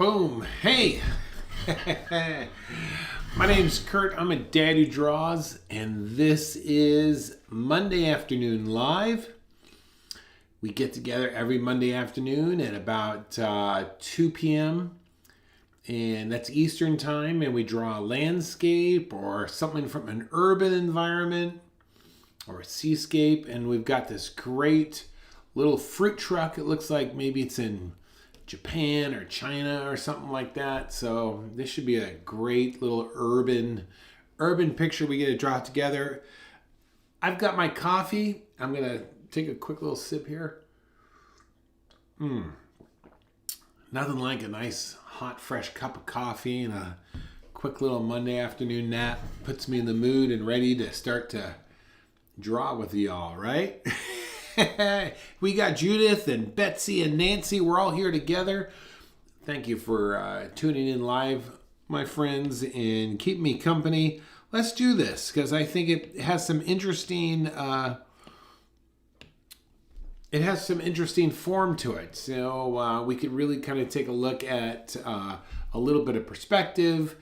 Boom. Hey. My name's Kurt. I'm a dad who draws, and this is Monday Afternoon Live. We get together every Monday afternoon at about 2 p.m. and that's Eastern time, and we draw a landscape or something from an urban environment or a seascape, and we've got this great little fruit truck. It looks like maybe it's in Japan or China or something like that. So this should be a great little urban picture we get to draw together. I've got my coffee. I'm going to take a quick little sip here. Nothing like a nice hot fresh cup of coffee and a quick little Monday afternoon nap. Puts me in the mood and ready to start to draw with y'all, right? We got Judith and Betsy and Nancy. We're all here together. Thank you for tuning in live, my friends, and keep me company. Let's do this because I think it has some interesting form to it. So we could really kind of take a look at a little bit of perspective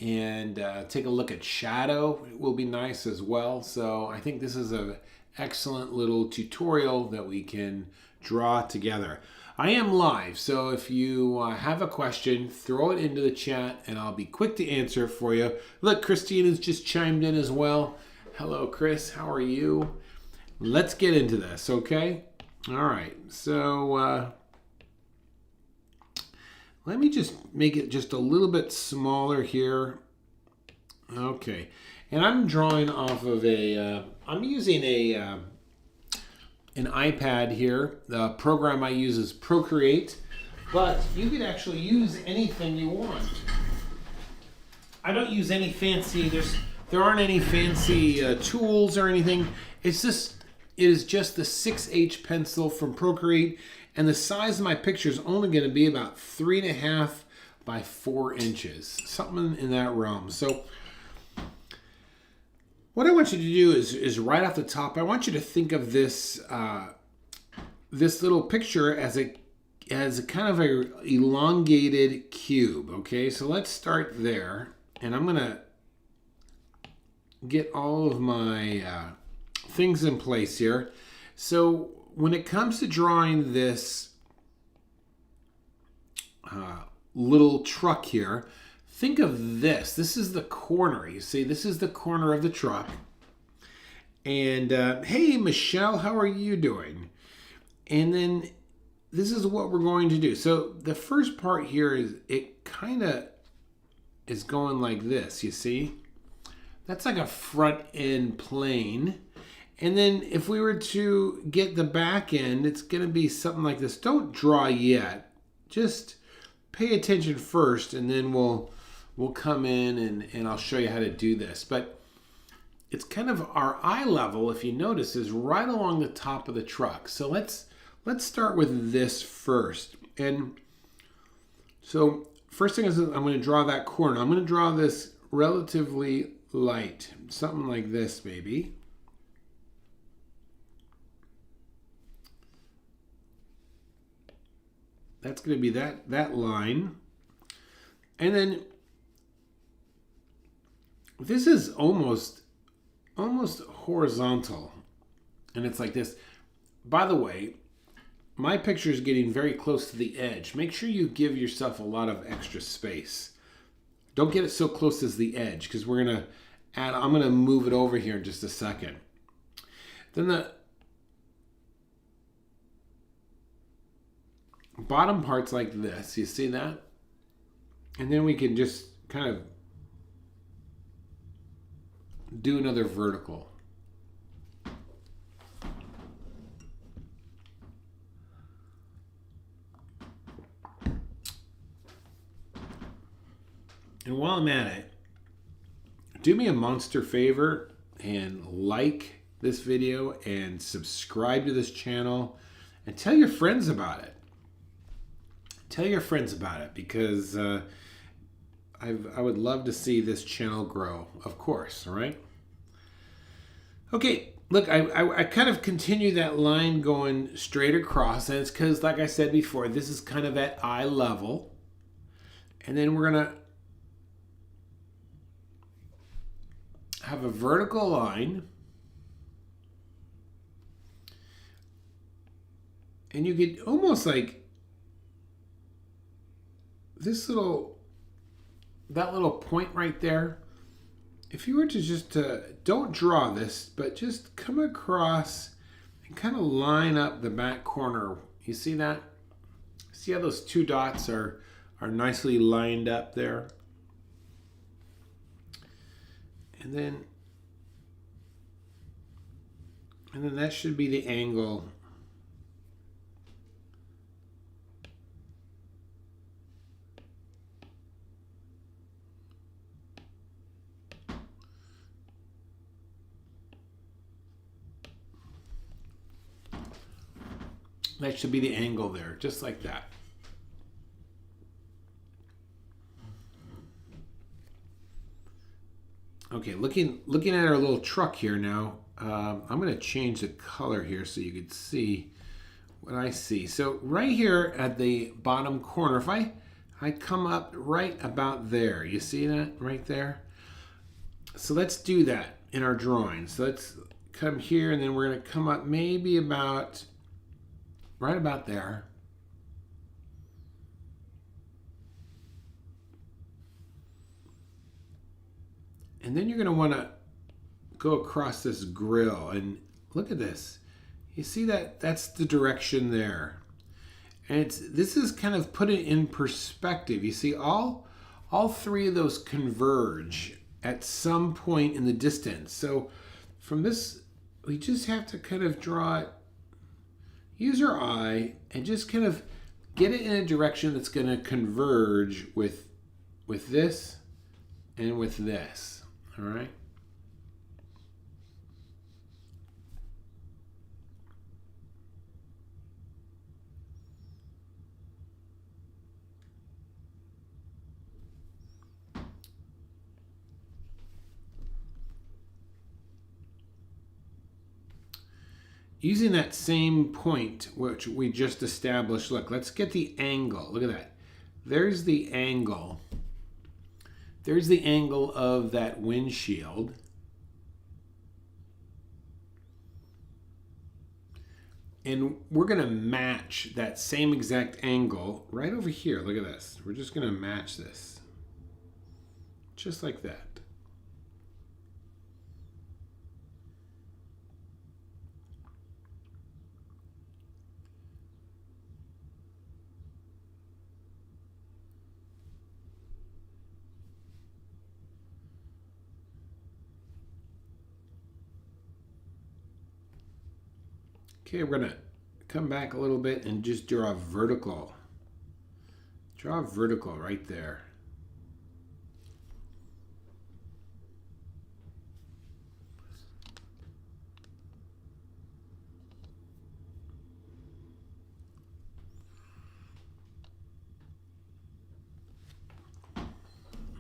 and take a look at shadow. It will be nice as well. So I think this is a excellent little tutorial that we can draw together. I am live, so if you have a question, throw it into the chat and I'll be quick to answer it for you. Look, Christina's just chimed in as well. Hello, Chris. How are you? Let's get into this, okay? All right, so let me just make it just a little bit smaller here. Okay. And I'm drawing off of I'm using an iPad here. The program I use is Procreate, but you could actually use anything you want. I don't use any fancy, there aren't any fancy tools or anything. It is just the 6H pencil from Procreate, and the size of my picture is only going to be about 3.5 by 4 inches, something in that realm. So what I want you to do is right off the top, I want you to think of this this little picture as a kind of a elongated cube. Okay, so let's start there, and I'm gonna get all of my things in place here. So when it comes to drawing this little truck here, think of this. This is the corner. You see, this is the corner of the truck. And hey, Michelle, how are you doing? And then this is what we're going to do. So the first part here is it kind of is going like this, you see? That's like a front end plane. And then if we were to get the back end, it's going to be something like this. Don't draw yet. Just pay attention first, and then we'll come in and I'll show you how to do this. But it's kind of our eye level, if you notice, is right along the top of the truck. So let's start with this first. And so first thing is I'm going to draw that corner. I'm going to draw this relatively light, something like this maybe. That's going to be that line. And then this is almost horizontal, and it's like this. By the way, my picture is getting very close to the edge. Make sure you give yourself a lot of extra space. Don't get it so close as the edge, because I'm going to move it over here in just a second. Then the bottom part's like this. You see that? And then we can just kind of do another vertical. And while I'm at it, do me a monster favor and like this video and subscribe to this channel and tell your friends about it. Tell your friends about it, because I would love to see this channel grow, of course, all right? Okay, look, I kind of continue that line going straight across, and it's because, like I said before, this is kind of at eye level. And then we're going to have a vertical line. And you get almost like this that little point right there. If you were to just, don't draw this, but just come across and kind of line up the back corner. You see that? See how those two dots are nicely lined up there? And then that should be the angle. That should be the angle there, just like that. Okay, looking at our little truck here now, I'm going to change the color here so you can see what I see. So right here at the bottom corner, if I come up right about there, you see that right there? So let's do that in our drawing. So let's come here, and then we're going to come up maybe about right about there. And then you're going to want to go across this grill and look at this. You see that? That's the direction there. And this is kind of put it in perspective. You see all three of those converge at some point in the distance. So from this, we just have to kind of draw it, use our eye, and just kind of get it in a direction that's going to converge with this and with this. All right. Using that same point, which we just established, look, let's get the angle. Look at that. There's the angle. There's the angle of that windshield. And we're going to match that same exact angle right over here. Look at this. We're just going to match this. Just like that. Okay, we're going to come back a little bit and just draw a vertical. Draw a vertical right there.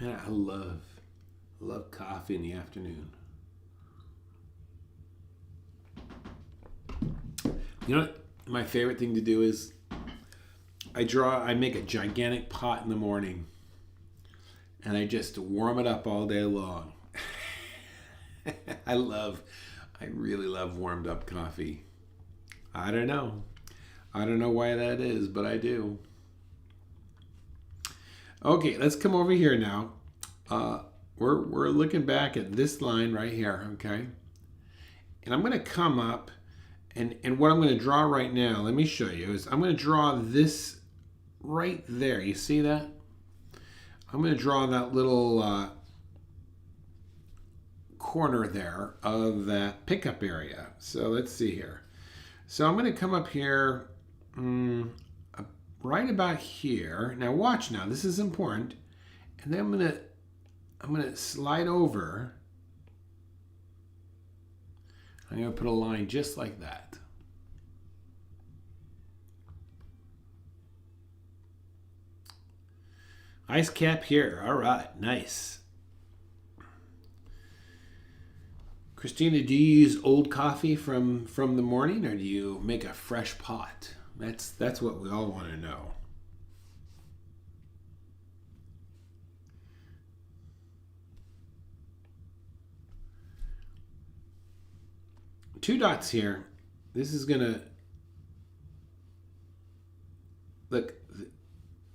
Man, I love coffee in the afternoon. You know what my favorite thing to do is I make a gigantic pot in the morning and I just warm it up all day long. I really love warmed up coffee. I don't know why that is, but I do. Okay, let's come over here now. We're looking back at this line right here, okay? And I'm going to come up. And what I'm going to draw right now, let me show you, is I'm going to draw this right there. You see that? I'm going to draw that little corner there of that pickup area. So let's see here. So I'm going to come up here right about here. Now watch now. This is important. And then I'm going to slide over. I'm going to put a line just like that. Ice cap here. All right, nice. Christina, do you use old coffee from the morning, or do you make a fresh pot? That's what we all want to know. 2 dots here. This is gonna look.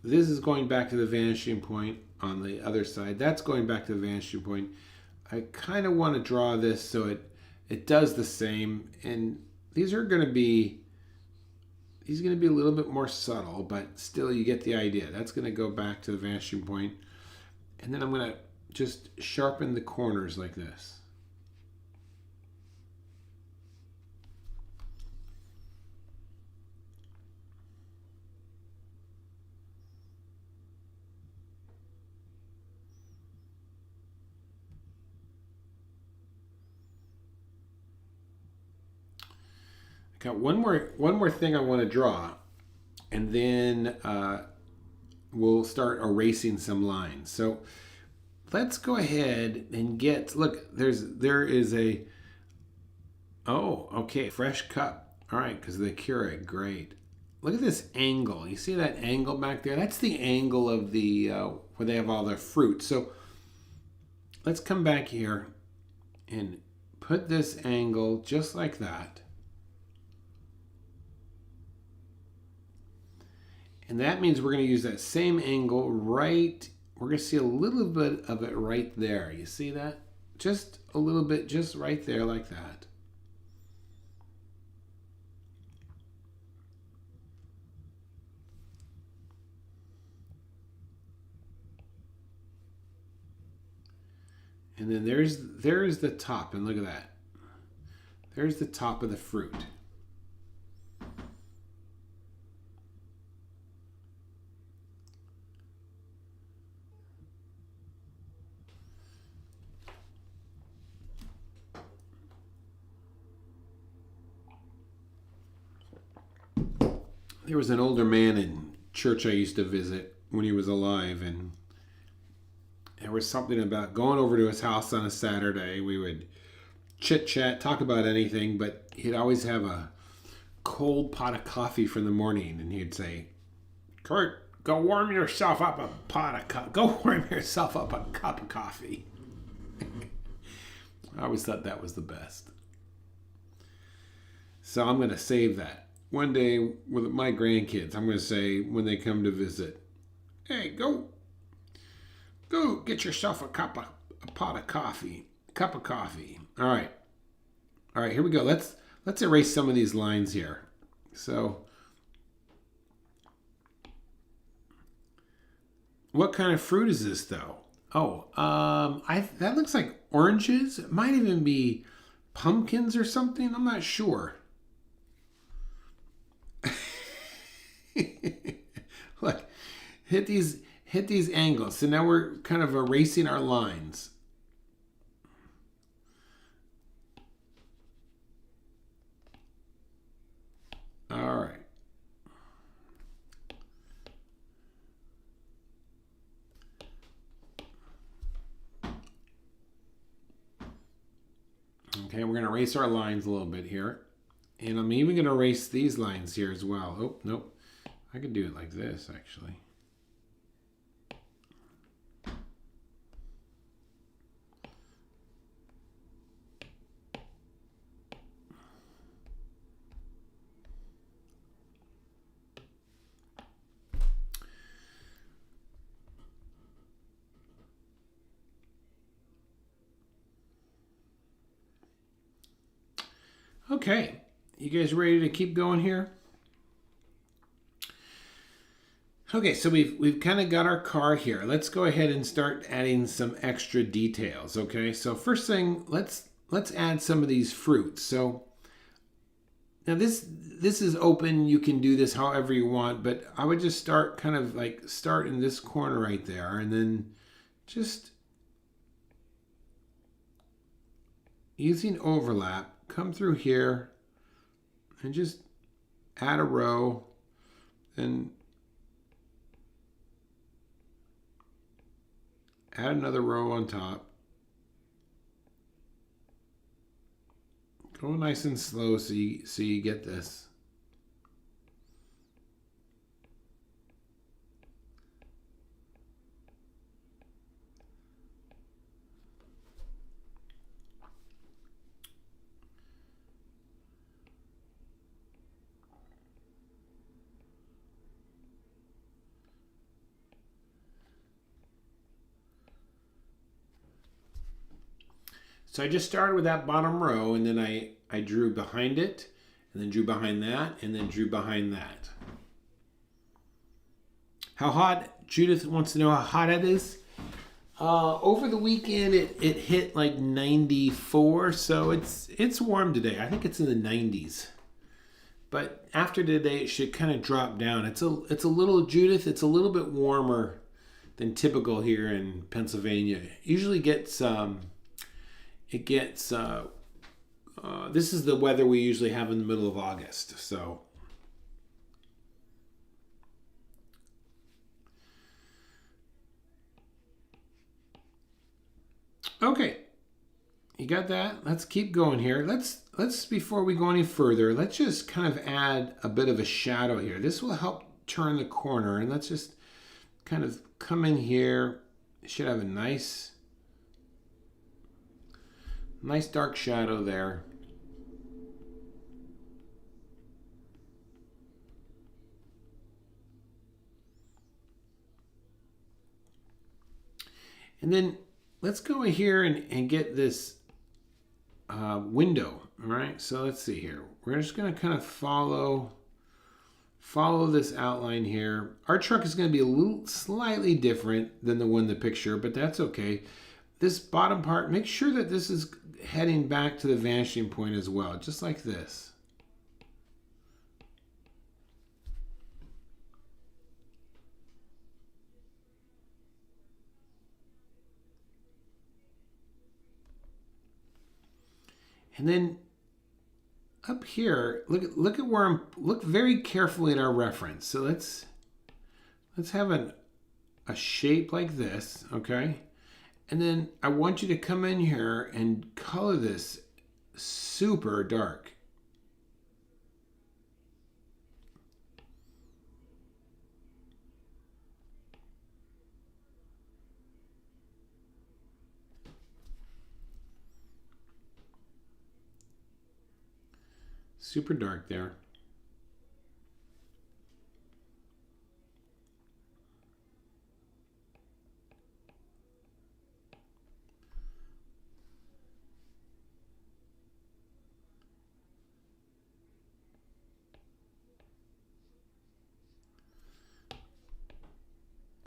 This is going back to the vanishing point on the other side. That's going back to the vanishing point. I kind of want to draw this so it does the same. And these are going to be a little bit more subtle, but still you get the idea. That's going to go back to the vanishing point. And then I'm going to just sharpen the corners like this. Got one more thing I want to draw, and then we'll start erasing some lines. So let's go ahead and look. There is a fresh cup. All right, because of the Keurig. Great. Look at this angle. You see that angle back there? That's the angle of the where they have all their fruit. So let's come back here and put this angle just like that. And that means we're going to use that same angle right. We're going to see a little bit of it right there. You see that? Just a little bit, just right there like that. And then there's the top, and look at that. There's the top of the fruit. There was an older man in church I used to visit when he was alive, and there was something about going over to his house on a Saturday. We would chit-chat, talk about anything, but he'd always have a cold pot of coffee for the morning, and he'd say, "Kurt, go warm yourself up a cup of coffee." I always thought that was the best. So I'm going to save that. One day with my grandkids, I'm going to say when they come to visit, "Hey, go get yourself a cup of coffee. All right, here we go. Let's erase some of these lines here. So, what kind of fruit is this though? Oh, that looks like oranges. It might even be pumpkins or something. I'm not sure. Look, hit these angles. So now we're kind of erasing our lines. All right. Okay, we're going to erase our lines a little bit here. And I'm even going to erase these lines here as well. Oh, nope. I could do it like this, actually. Okay. You guys ready to keep going here? Okay, so we've kind of got our car here. Let's go ahead and start adding some extra details, okay? So first thing, let's add some of these fruits. So now this is open. You can do this however you want, but I would just start in this corner right there, and then just using overlap, come through here and just add a row and add another row on top. Go nice and slow so you get this. So I just started with that bottom row, and then I drew behind it, and then drew behind that, and then drew behind that. How hot? Judith wants to know how hot it is. Over the weekend, it hit like 94, so it's warm today. I think it's in the 90s. But after today, it should kind of drop down. It's a little, Judith, it's a little bit warmer than typical here in Pennsylvania. Usually gets this is the weather we usually have in the middle of August. So okay, you got that? Let's keep going here. Let's before we go any further, let's just kind of add a bit of a shadow here. This will help turn the corner, and let's just kind of come in here. It should have a nice dark shadow there. And then let's go here and get this window. All right, so let's see here. We're just going to kind of follow this outline here. Our truck is going to be a little slightly different than the one in the picture, but that's okay. This bottom part, make sure that this is heading back to the vanishing point as well, just like this. And then up here, look at where look very carefully at our reference. So let's have a shape like this, okay? And then I want you to come in here and color this super dark. Super dark there.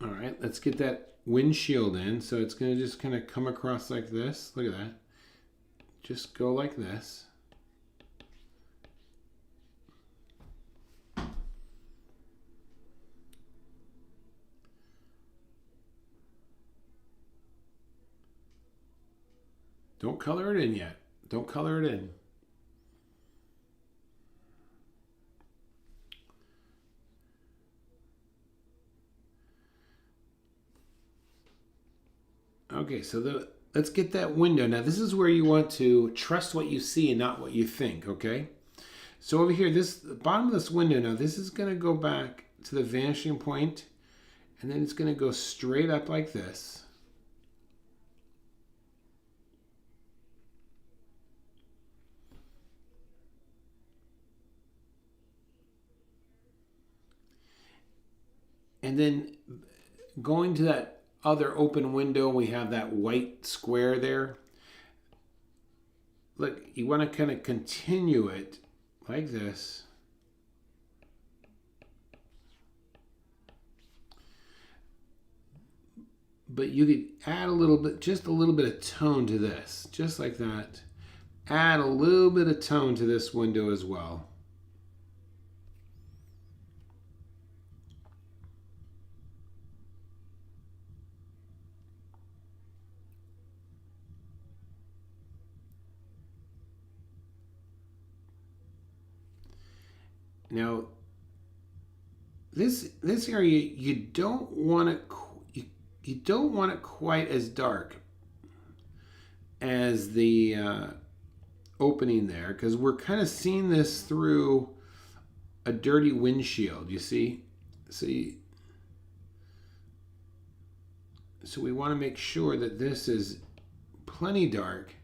All right, let's get that windshield in. So it's going to just kind of come across like this. Look at that. Just go like this. Don't color it in yet. Don't color it in. Okay, so let's get that window. Now this is where you want to trust what you see and not what you think, okay? So over here, the bottom of this window, now this is going to go back to the vanishing point, and then it's going to go straight up like this. And then going to that other open window, we have that white square there. Look, you want to kind of continue it like this. But you could add a little bit, just a little bit of tone to this, just like that. Add a little bit of tone to this window as well. Now, this area, you don't want it quite as dark as the opening there, because we're kind of seeing this through a dirty windshield. You see, so we want to make sure that this is plenty dark.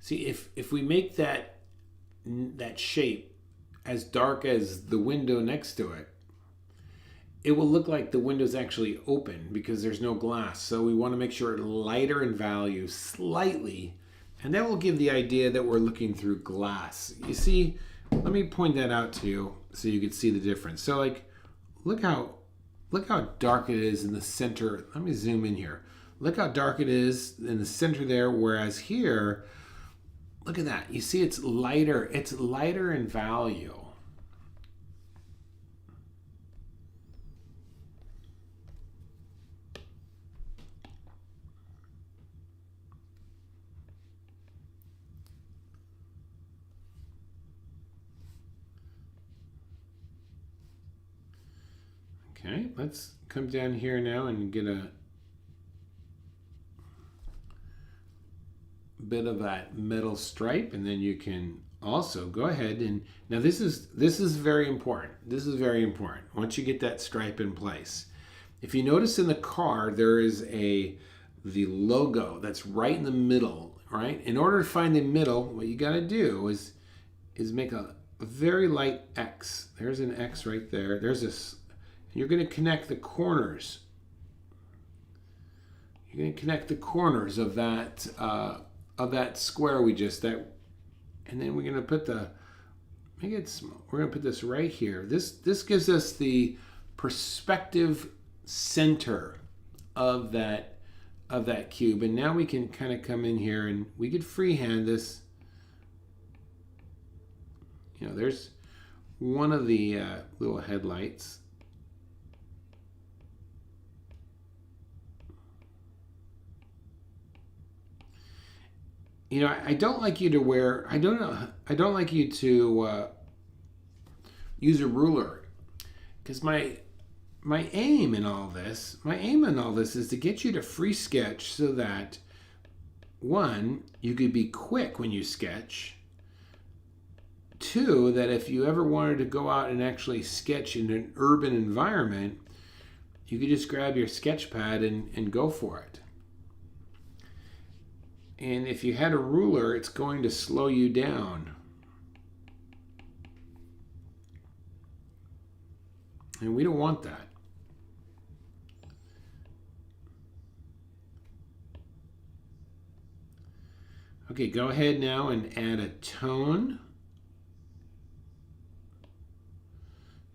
See, if we make that shape as dark as the window next to it, it will look like the window's actually open because there's no glass. So we want to make sure it's lighter in value slightly, and that will give the idea that we're looking through glass. You see, let me point that out to you so you can see the difference. So like, look how dark it is in the center. Let me zoom in here. Look how dark it is in the center there, whereas here, look at that. You see it's lighter. It's lighter in value. Okay, let's come down here now and get a bit of that metal stripe, and then you can also go ahead and now this is very important. This is very important. Once you get that stripe in place, if you notice in the car there is the logo that's right in the middle, right? In order to find the middle, what you got to do is make a very light X. There's an X right there. There's this. You're going to connect the corners. You're going to connect the corners of that square we just and then we're going to put make it small. We're going to put this right here. This gives us the perspective center of that cube, and now we can kind of come in here and we could freehand this. You know, there's one of the little headlights. You know, I don't like you to use a ruler, because my aim in all this is to get you to free sketch so that, one, you could be quick when you sketch. Two, that if you ever wanted to go out and actually sketch in an urban environment, you could just grab your sketch pad and go for it. And if you had a ruler, it's going to slow you down. And we don't want that. Okay, go ahead now and add a tone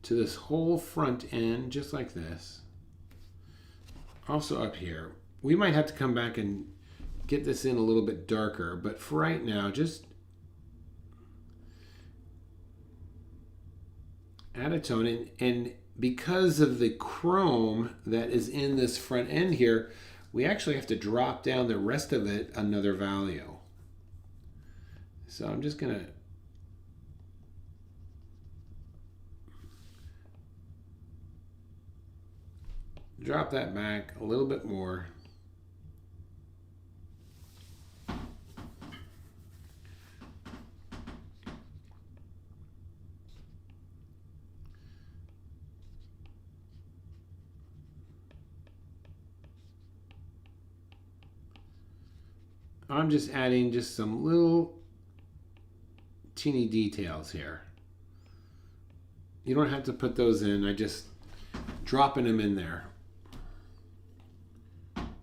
to this whole front end, just like this. Also up here, we might have to come back and get this in a little bit darker, but for right now, just add a tone in. And because of the chrome that is in this front end here, we actually have to drop down the rest of it another value. So I'm just gonna drop that back a little bit more. I'm just adding just some little teeny details here. You don't have to put those in. I just dropping them in there.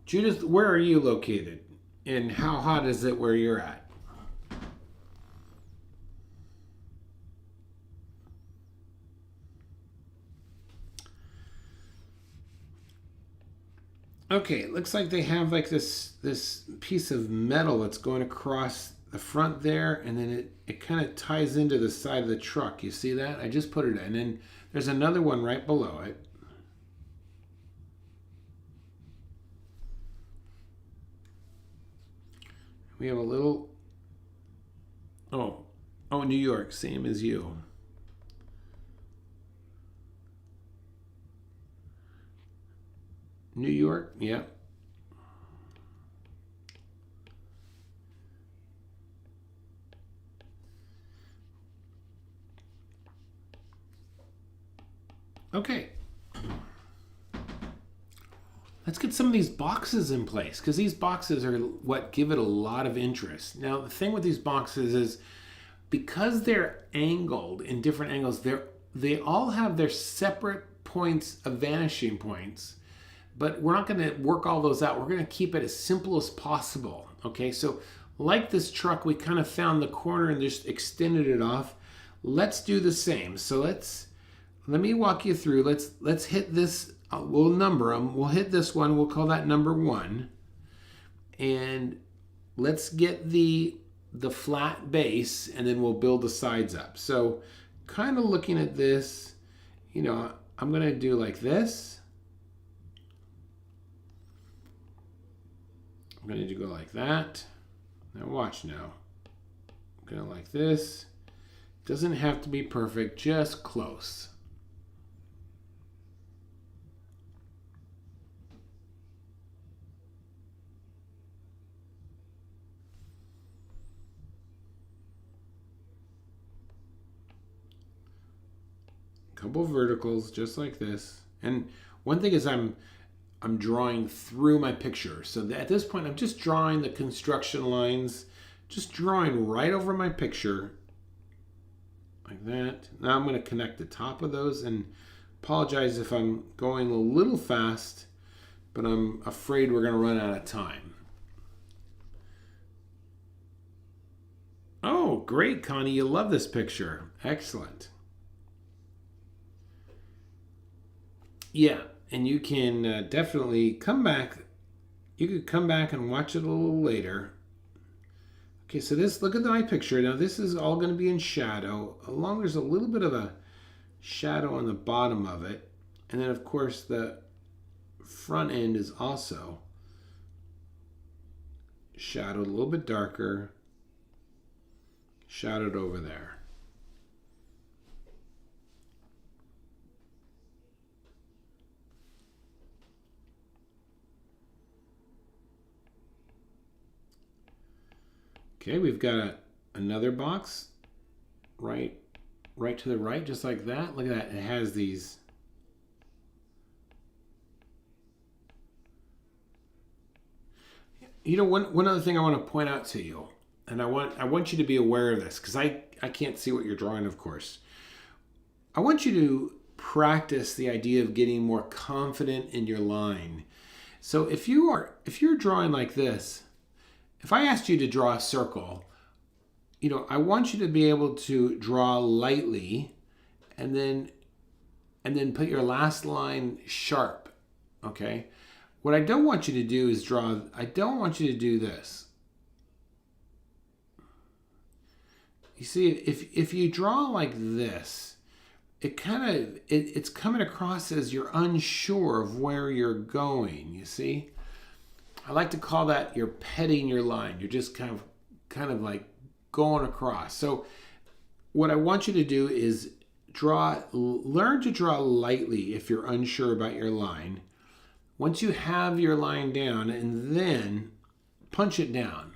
Judith, where are you located? And how hot is it where you're at? Okay, it looks like they have like this piece of metal that's going across the front there, and then it kind of ties into the side of the truck. You see that? I just put it in, and then there's another one right below it. We have a little, oh, New York, same as you. New York, yeah. Okay. let's get some of these boxes in place, because these boxes are what give it a lot of interest. Now, the thing with these boxes is because they're angled in different angles, they all have their separate points of vanishing points, but we're not going to work all those out. We're going to keep it as simple as possible. Okay, so like this truck, we kind of found the corner and just extended it off. Let's do the same. So let me walk you through. Let's hit this. We'll number them. We'll hit this one. We'll call that number 1. And let's get the flat base, and then we'll build the sides up. So kind of looking at this, you know, I'm going to do like this. I'm going to go like that. Now watch now. I'm going to like this. Doesn't have to be perfect, just close. Couple verticals just like this. And one thing is I'm drawing through my picture. So at this point I'm just drawing the construction lines, just drawing right over my picture like that. Now I'm going to connect the top of those, and apologize if I'm going a little fast, but I'm afraid we're going to run out of time. Oh, great, Connie, you love this picture. Excellent. Yeah, and you can definitely come back. You could come back and watch it a little later. Okay, so look at my picture. Now this is all going to be in shadow. Along there's a little bit of a shadow on the bottom of it. And then of course the front end is also shadowed a little bit darker. Shadowed over there. Okay, we've got another box right to the right, just like that. Look at that. It has these. You know, one other thing I want to point out to you, and I want you to be aware of this, because I can't see what you're drawing, of course. I want you to practice the idea of getting more confident in your line. So if you're drawing like this, if I asked you to draw a circle, you know, I want you to be able to draw lightly and then put your last line sharp, okay? What I don't want you to do is I don't want you to do this. You see, if you draw like this, it's coming across as you're unsure of where you're going, you see? I like to call that you're petting your line. You're just kind of like going across. So what I want you to do is learn to draw lightly if you're unsure about your line. Once you have your line down, and then punch it down.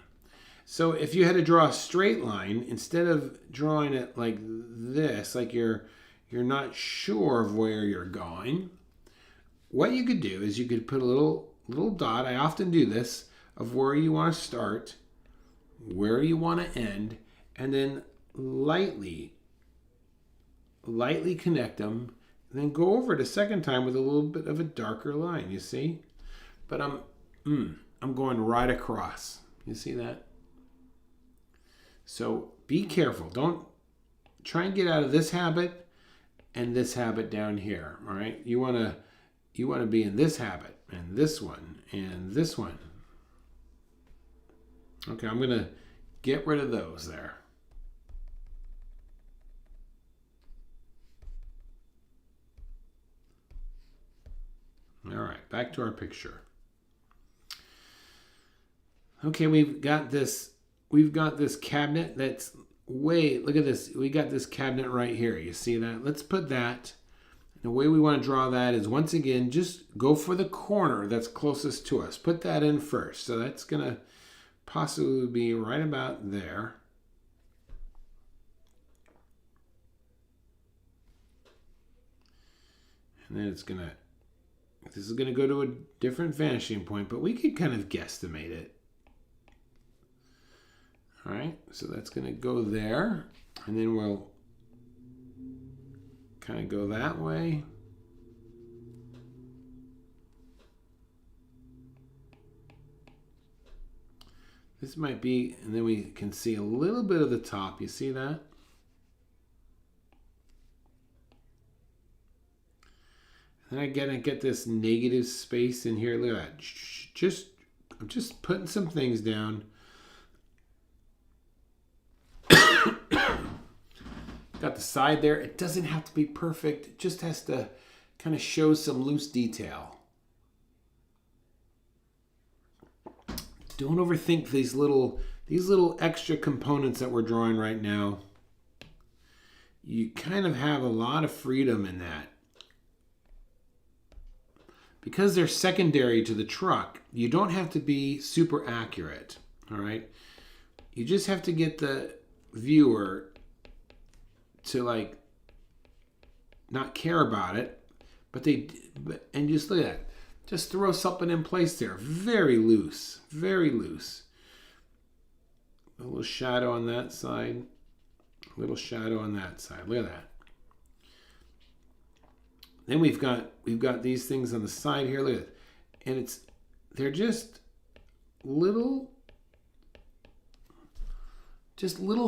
So if you had to draw a straight line, instead of drawing it like this, like you're not sure of where you're going, what you could do is you could put a little dot, I often do this, of where you want to start, where you want to end, and then lightly connect them, and then go over it a second time with a little bit of a darker line, you see? But I'm going right across. You see that? So be careful. Don't try and get out of this habit and this habit down here, all right? You want to be in this habit, and this one, and this one. Okay, I'm going to get rid of those there. All right, back to our picture. Okay, we've got this cabinet that's look at this. We got this cabinet right here. You see that? Let's put that. The way we want to draw that is, once again, just go for the corner that's closest to us. Put that in first. So that's going to possibly be right about there. And then it's going to This is going to go to a different vanishing point, but we could kind of guesstimate it. All right, so that's going to go there, and then we'll kind of go that way. This might be, and then we can see a little bit of the top. You see that? And then I get this negative space in here. Look at that. I'm just putting some things down. Got the side there. It doesn't have to be perfect. It just has to kind of show some loose detail. Don't overthink these little extra components that we're drawing right now. You kind of have a lot of freedom in that. Because they're secondary to the truck, you don't have to be super accurate, all right? You just have to get the viewer to like not care about it, and just look at that. Just throw something in place there. Very loose, very loose. A little shadow on that side, a little shadow on that side. Look at that. Then we've got these things on the side here. Look at it. And they're just little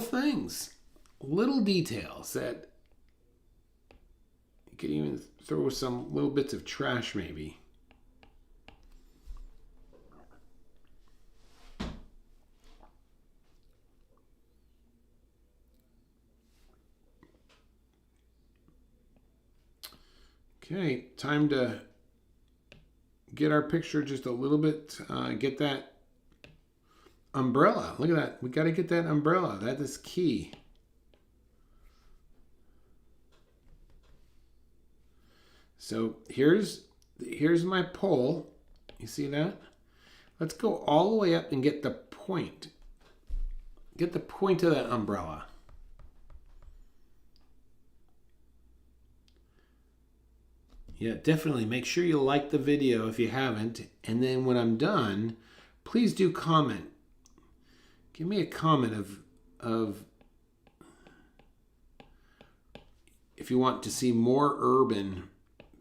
things, little details that you can even throw some little bits of trash maybe. Okay, time to get our picture just a little bit, get that umbrella. Look at that. We got to get that umbrella. That is key. So here's my pole. You see that? Let's go all the way up and get the point. Get the point of that umbrella. Yeah, definitely make sure you like the video if you haven't. And then when I'm done, please do comment. Give me a comment of if you want to see more urban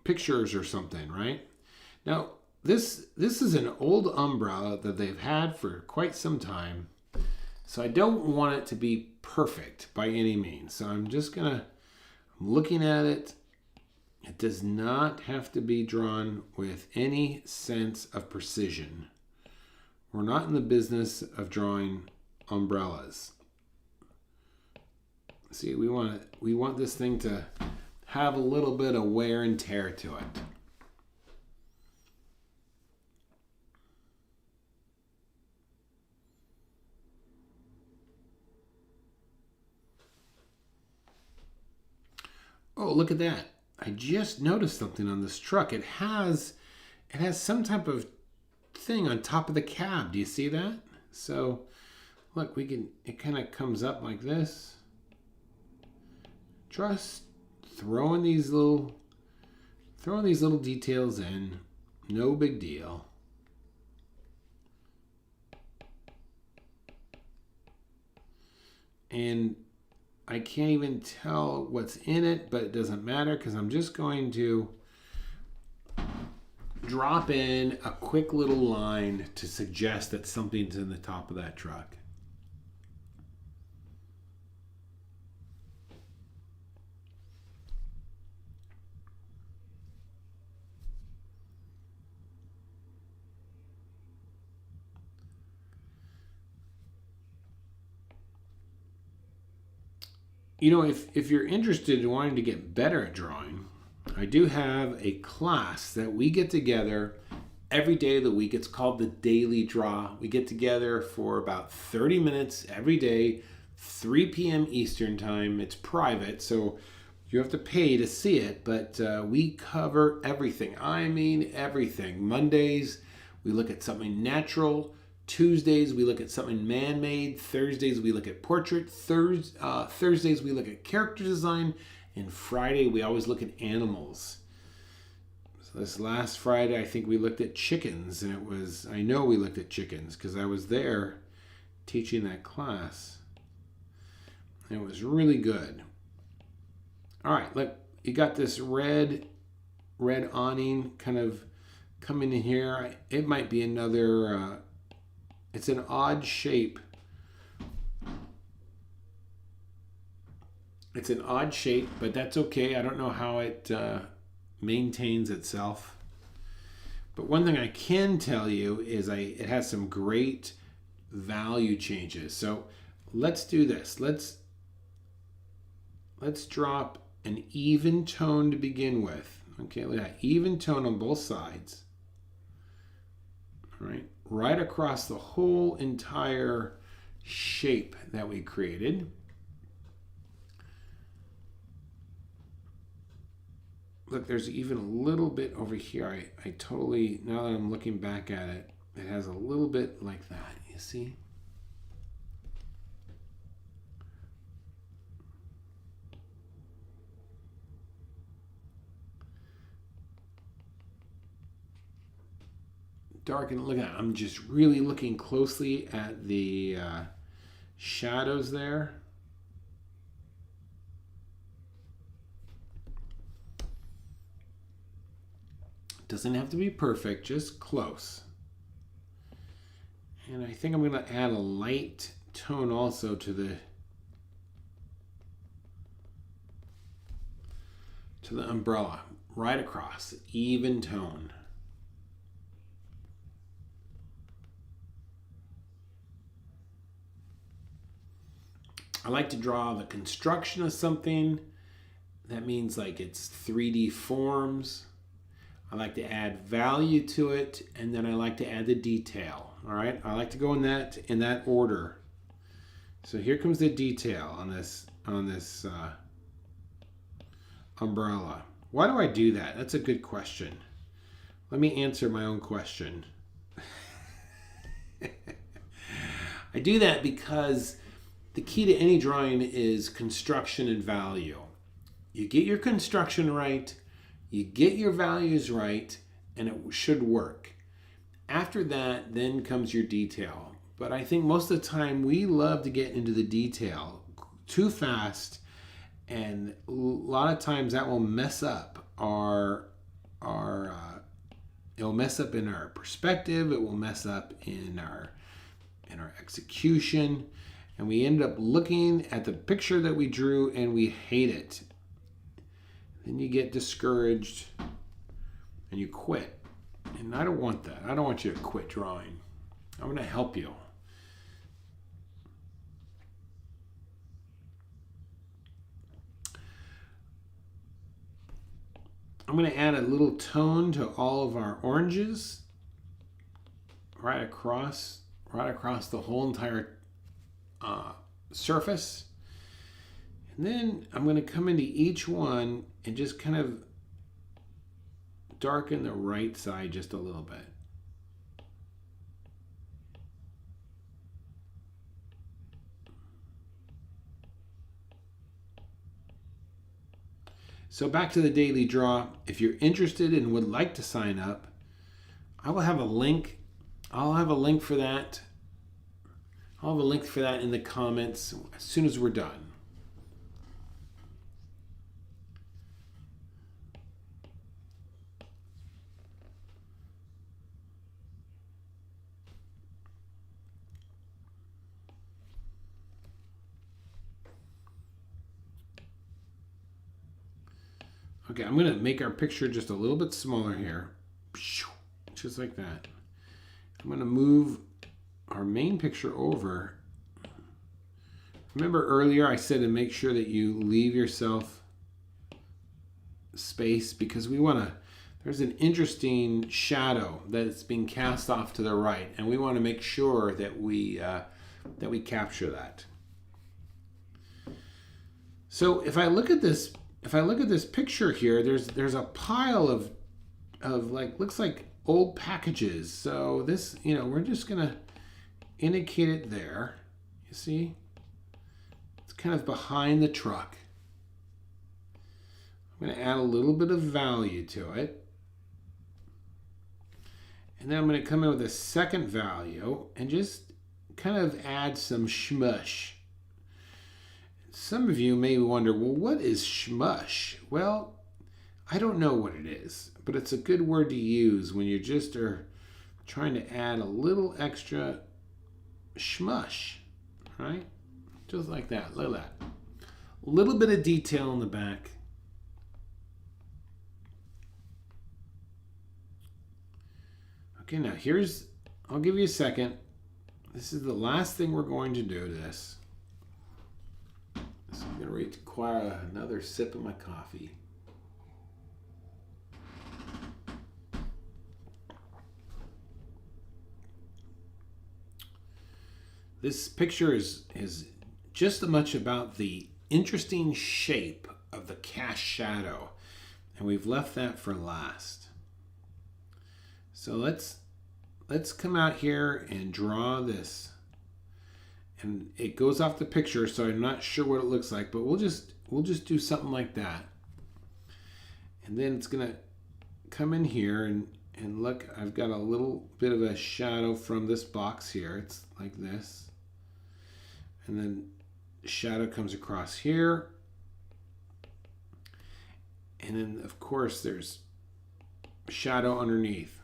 pictures or something, right? Now, this is an old umbrella that they've had for quite some time. So I don't want it to be perfect by any means. So I'm looking at it. It does not have to be drawn with any sense of precision. We're not in the business of drawing umbrellas. See, we want this thing to have a little bit of wear and tear to it. Oh, look at that. I just noticed something on this truck. It has some type of thing on top of the cab. Do you see that? So look, it kind of comes up like this. Just throwing these little details in. No big deal. And I can't even tell what's in it, but it doesn't matter because I'm just going to drop in a quick little line to suggest that something's in the top of that truck. You know, if you're interested in wanting to get better at drawing, I do have a class that we get together every day of the week. It's called the Daily Draw. We get together for about 30 minutes every day, 3 p.m. Eastern time. It's private, so you have to pay to see it, but we cover everything. I mean everything. Mondays, we look at something natural. Tuesdays, we look at something man-made. Thursdays, we look at portrait. Thursdays, we look at character design. And Friday, we always look at animals. So this last Friday, I think we looked at chickens, and I know we looked at chickens because I was there teaching that class. And it was really good. All right, look, you got this red awning kind of coming in here. It might be another, it's an odd shape. It's an odd shape, but that's okay. I don't know how it maintains itself. But one thing I can tell you is it has some great value changes. So let's do this. Let's drop an even tone to begin with. Okay, look at that. Even tone on both sides. All right, right across the whole entire shape that we created. Look, there's even a little bit over here. I totally, now that I'm looking back at it, it has a little bit like that, you see? Darken, look at that. I'm just really looking closely at the shadows there. Doesn't have to be perfect, just close. And I think I'm going to add a light tone also to the umbrella, right across, even tone. I like to draw the construction of something. That means like it's 3D forms. I like to add value to it, and then I like to add the detail. All right, I like to go in that order. So here comes the detail on this umbrella. Why do I do that? That's a good question. Let me answer my own question. I do that because the key to any drawing is construction and value. You get your construction right, you get your values right, and it should work. After that, then comes your detail. But I think most of the time we love to get into the detail too fast, and a lot of times that will mess up it'll mess up in our perspective, it will mess up in our execution, and we end up looking at the picture that we drew and we hate it. Then you get discouraged and you quit. And I don't want that. I don't want you to quit drawing. I'm going to help you. I'm going to add a little tone to all of our oranges right across the whole entire surface. And then I'm going to come into each one and just kind of darken the right side just a little bit. So back to the daily draw. If you're interested and would like to sign up, I will have a link. I'll have a link for that. I'll have a link for that in the comments as soon as we're done. Okay, I'm going to make our picture just a little bit smaller here. Just like that. I'm going to move our main picture over. Remember earlier I said to make sure that you leave yourself space because we want to, there's an interesting shadow that's being cast off to the right, and we want to make sure that we capture that. So if I look at this picture here, there's a pile of like, looks like old packages. So this, we're just gonna indicate it there. You see? It's kind of behind the truck. I'm gonna add a little bit of value to it. And then I'm going to come in with a second value and just kind of add some shmush. Some of you may wonder, well, what is shmush? Well, I don't know what it is, but it's a good word to use when you just are trying to add a little extra shmush, right? Just like that. Look at that. A little bit of detail in the back. Okay, now I'll give you a second. This is the last thing we're going to do to this. So I'm going to require another sip of my coffee. This picture is just as much about the interesting shape of the cast shadow, and we've left that for last. So let's come out here and draw this. And it goes off the picture, so I'm not sure what it looks like, but we'll just do something like that. And then it's gonna come in here and look, I've got a little bit of a shadow from this box here. It's like this. And then shadow comes across here. And then of course there's shadow underneath.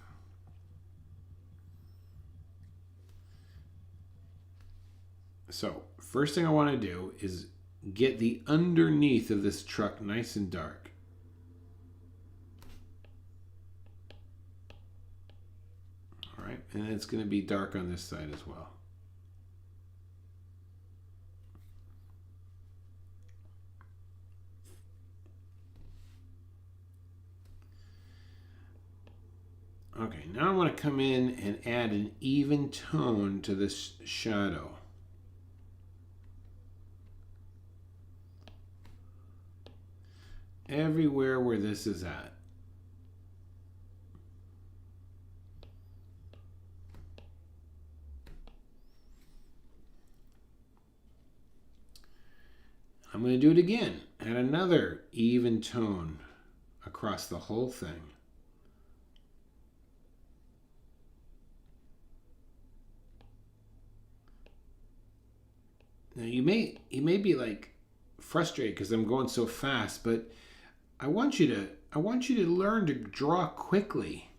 So first thing I want to do is get the underneath of this truck nice and dark. All right, and it's going to be dark on this side as well. Okay, now I want to come in and add an even tone to this shadow. Everywhere where this is at. I'm going to do it again. Add another even tone across the whole thing. Now you may be like frustrated because I'm going so fast, but I want you to learn to draw quickly.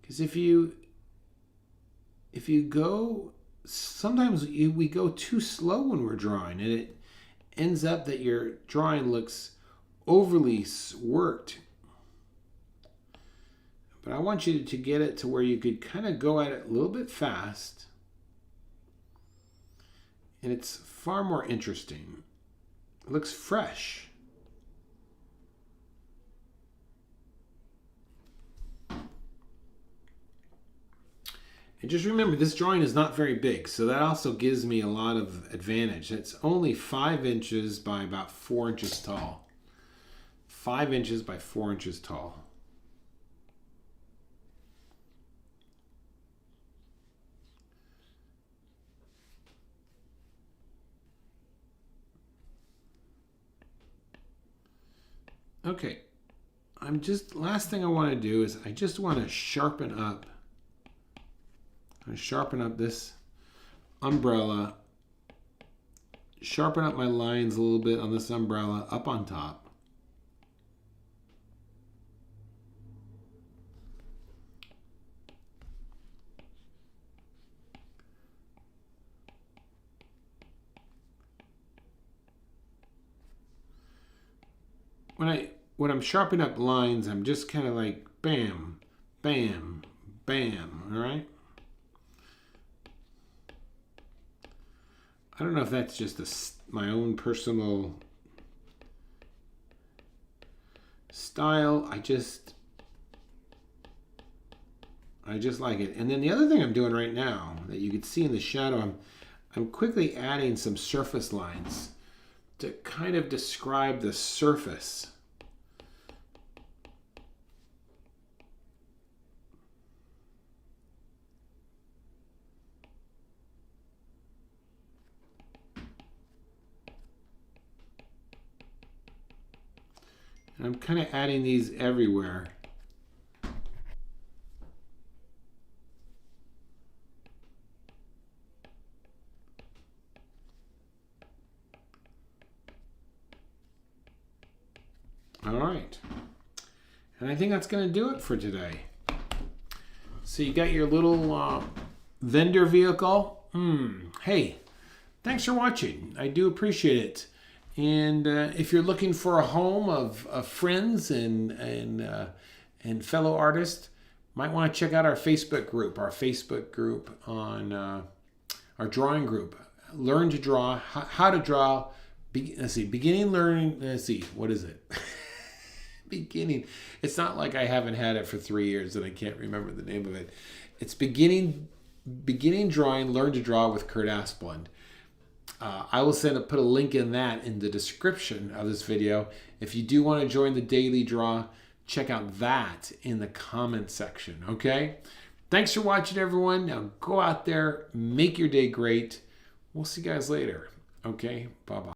Because if you go, sometimes we go too slow when we're drawing, and it ends up that your drawing looks overly worked. But I want you to get it to where you could kind of go at it a little bit fast, and it's far more interesting. It looks fresh. And just remember, this drawing is not very big, so that also gives me a lot of advantage. It's only 5 inches by about 4 inches tall. 5 inches by 4 inches tall. Okay, last thing I want to do is I just want to sharpen up. I'm going to sharpen up this umbrella, sharpen up my lines a little bit on this umbrella up on top. When I'm sharpening up lines, I'm just kind of like bam, bam, bam, all right? I don't know if that's just my own personal style. I just like it. And then the other thing I'm doing right now that you can see in the shadow, I'm quickly adding some surface lines to kind of describe the surface. And I'm kind of adding these everywhere. All right. And I think that's going to do it for today. So you got your little vendor vehicle. Hey, thanks for watching. I do appreciate it. And if you're looking for a home of friends and fellow artists, might want to check out our Facebook group. Our Facebook group on our drawing group. Learn to draw. How to draw. Beginning learning. Let's see. What is it? Beginning. It's not like I haven't had it for 3 years and I can't remember the name of it. It's beginning drawing. Learn to draw with Kurt Aspland. I will put a link in that in the description of this video. If you do want to join the daily draw, check out that in the comment section, okay? Thanks for watching, everyone. Now go out there, make your day great. We'll see you guys later, okay? Bye-bye.